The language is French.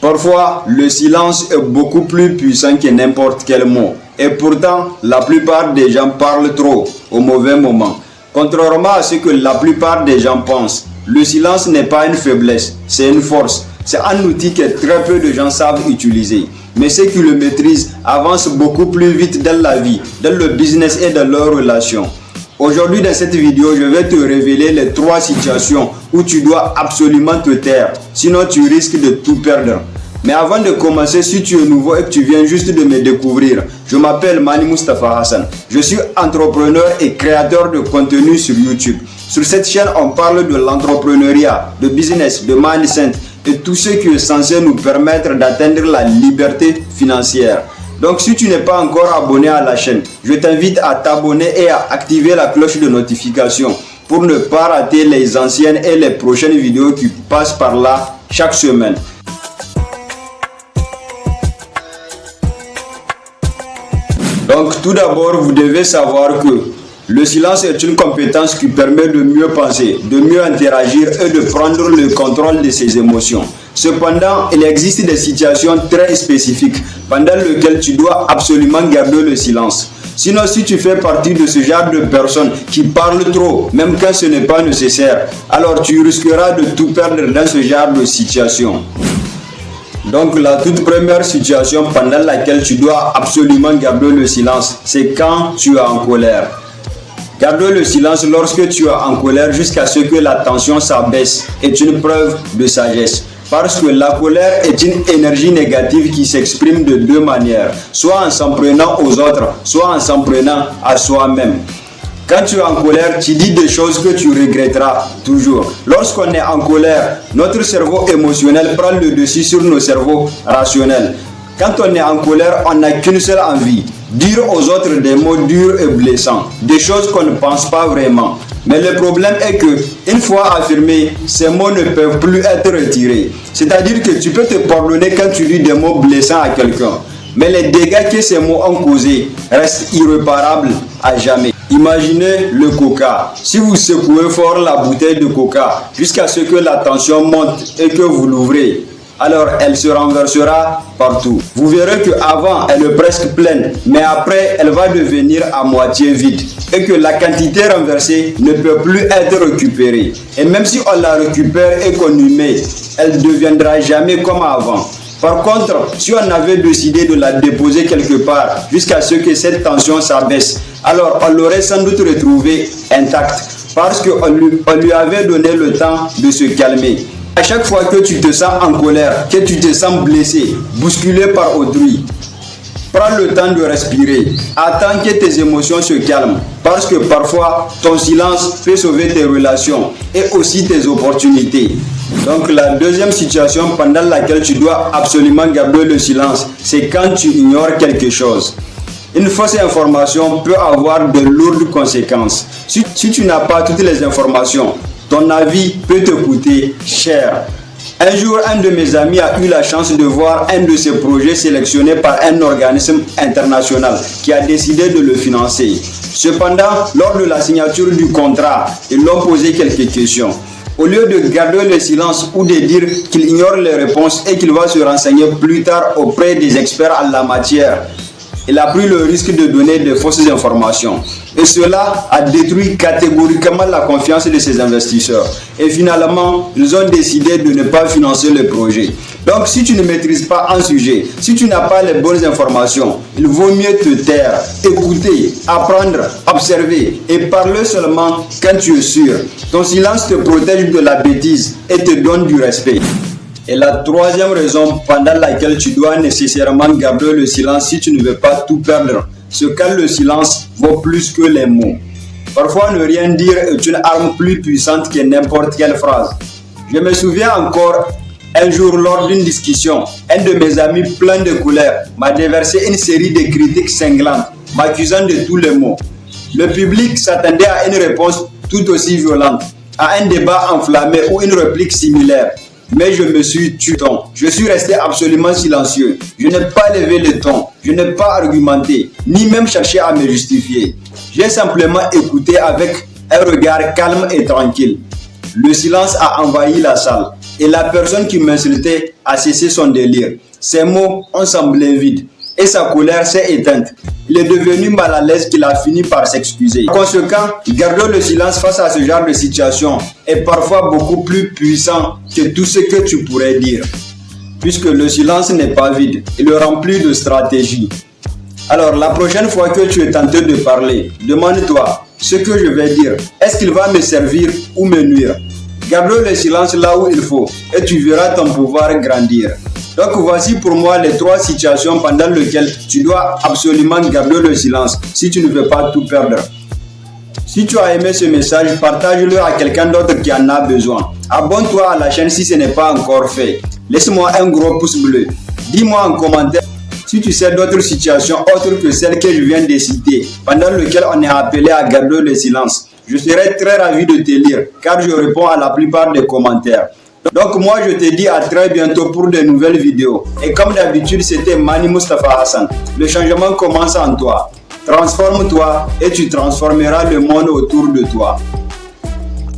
Parfois, le silence est beaucoup plus puissant que n'importe quel mot. Et pourtant, la plupart des gens parlent trop au mauvais moment. Contrairement à ce que la plupart des gens pensent, le silence n'est pas une faiblesse, c'est une force. C'est un outil que très peu de gens savent utiliser. Mais ceux qui le maîtrisent avancent beaucoup plus vite dans la vie, dans le business et dans leurs relations. Aujourd'hui, dans cette vidéo, je vais te révéler les 3 situations où tu dois absolument te taire, sinon tu risques de tout perdre. Mais avant de commencer, si tu es nouveau et que tu viens juste de me découvrir, je m'appelle Mani Mustafa Hassan. Je suis entrepreneur et créateur de contenu sur YouTube. Sur cette chaîne, on parle de l'entrepreneuriat, de business, de mindset et tout ce qui est censé nous permettre d'atteindre la liberté financière. Donc si tu n'es pas encore abonné à la chaîne, je t'invite à t'abonner et à activer la cloche de notification pour ne pas rater les anciennes et les prochaines vidéos qui passent par là chaque semaine. Donc tout d'abord, vous devez savoir que le silence est une compétence qui permet de mieux penser, de mieux interagir et de prendre le contrôle de ses émotions. Cependant, il existe des situations très spécifiques pendant lesquelles tu dois absolument garder le silence. Sinon, si tu fais partie de ce genre de personnes qui parlent trop, même quand ce n'est pas nécessaire, alors tu risqueras de tout perdre dans ce genre de situation. Donc la toute première situation pendant laquelle tu dois absolument garder le silence, c'est quand tu es en colère. Garder le silence lorsque tu es en colère jusqu'à ce que la tension s'abaisse est une preuve de sagesse. Parce que la colère est une énergie négative qui s'exprime de 2 manières, soit en s'en prenant aux autres, soit en s'en prenant à soi-même. Quand tu es en colère, tu dis des choses que tu regretteras toujours. Lorsqu'on est en colère, notre cerveau émotionnel prend le dessus sur nos cerveaux rationnels. Quand on est en colère, on n'a qu'une seule envie, dire aux autres des mots durs et blessants, des choses qu'on ne pense pas vraiment. Mais le problème est que, une fois affirmés, ces mots ne peuvent plus être retirés. C'est-à-dire que tu peux te pardonner quand tu dis des mots blessants à quelqu'un. Mais les dégâts que ces mots ont causés restent irréparables à jamais. Imaginez le coca. Si vous secouez fort la bouteille de coca jusqu'à ce que la tension monte et que vous l'ouvrez, alors elle se renversera partout. Vous verrez qu'avant elle est presque pleine, mais après elle va devenir à moitié vide et que la quantité renversée ne peut plus être récupérée. Et même si on la récupère et qu'on y met, elle ne deviendra jamais comme avant. Par contre, si on avait décidé de la déposer quelque part jusqu'à ce que cette tension s'abaisse, alors on l'aurait sans doute retrouvée intacte parce qu'on lui avait donné le temps de se calmer. À chaque fois que tu te sens en colère, que tu te sens blessé, bousculé par autrui, prends le temps de respirer. Attends que tes émotions se calment parce que parfois ton silence peut sauver tes relations et aussi tes opportunités. Donc la deuxième situation pendant laquelle tu dois absolument garder le silence, c'est quand tu ignores quelque chose. Une fausse information peut avoir de lourdes conséquences. Si tu n'as pas toutes les informations, ton avis peut te coûter cher. Un jour, un de mes amis a eu la chance de voir un de ses projets sélectionnés par un organisme international qui a décidé de le financer. Cependant, lors de la signature du contrat, ils l'ont posé quelques questions. Au lieu de garder le silence ou de dire qu'il ignore les réponses et qu'il va se renseigner plus tard auprès des experts en la matière, il a pris le risque de donner de fausses informations. Et cela a détruit catégoriquement la confiance de ses investisseurs. Et finalement, ils ont décidé de ne pas financer le projet. Donc si tu ne maîtrises pas un sujet, si tu n'as pas les bonnes informations, il vaut mieux te taire, écouter, apprendre, observer et parler seulement quand tu es sûr. Ton silence te protège de la bêtise et te donne du respect. Et la troisième raison pendant laquelle tu dois nécessairement garder le silence si tu ne veux pas tout perdre, c'est quand le silence vaut plus que les mots. Parfois, ne rien dire est une arme plus puissante que n'importe quelle phrase. Je me souviens encore, un jour lors d'une discussion, un de mes amis plein de colère m'a déversé une série de critiques cinglantes, m'accusant de tous les maux. Le public s'attendait à une réponse tout aussi violente, à un débat enflammé ou une réplique similaire. Mais je me suis tué. Je suis resté absolument silencieux. Je n'ai pas levé le ton. Je n'ai pas argumenté, ni même cherché à me justifier. J'ai simplement écouté avec un regard calme et tranquille. Le silence a envahi la salle. et la personne qui m'insultait a cessé son délire. Ses mots ont semblé vides et sa colère s'est éteinte. Il est devenu mal à l'aise qu'il a fini par s'excuser. Par conséquent, garder le silence face à ce genre de situation est parfois beaucoup plus puissant que tout ce que tu pourrais dire. Puisque le silence n'est pas vide, il est rempli de stratégie. Alors la prochaine fois que tu es tenté de parler, demande-toi ce que je vais dire. Est-ce qu'il va me servir ou me nuire? Garde le silence là où il faut et tu verras ton pouvoir grandir. Donc voici pour moi les 3 situations pendant lesquelles tu dois absolument garder le silence si tu ne veux pas tout perdre. Si tu as aimé ce message, partage-le à quelqu'un d'autre qui en a besoin. Abonne-toi à la chaîne si ce n'est pas encore fait. Laisse-moi un gros pouce bleu. Dis-moi en commentaire si tu sais d'autres situations autres que celles que je viens de citer, pendant lesquelles on est appelé à garder le silence. Je serai très ravi de te lire car je réponds à la plupart des commentaires. Donc moi je te dis à très bientôt pour de nouvelles vidéos. Et comme d'habitude c'était Mani Mustafa Hassan. Le changement commence en toi. Transforme-toi et tu transformeras le monde autour de toi.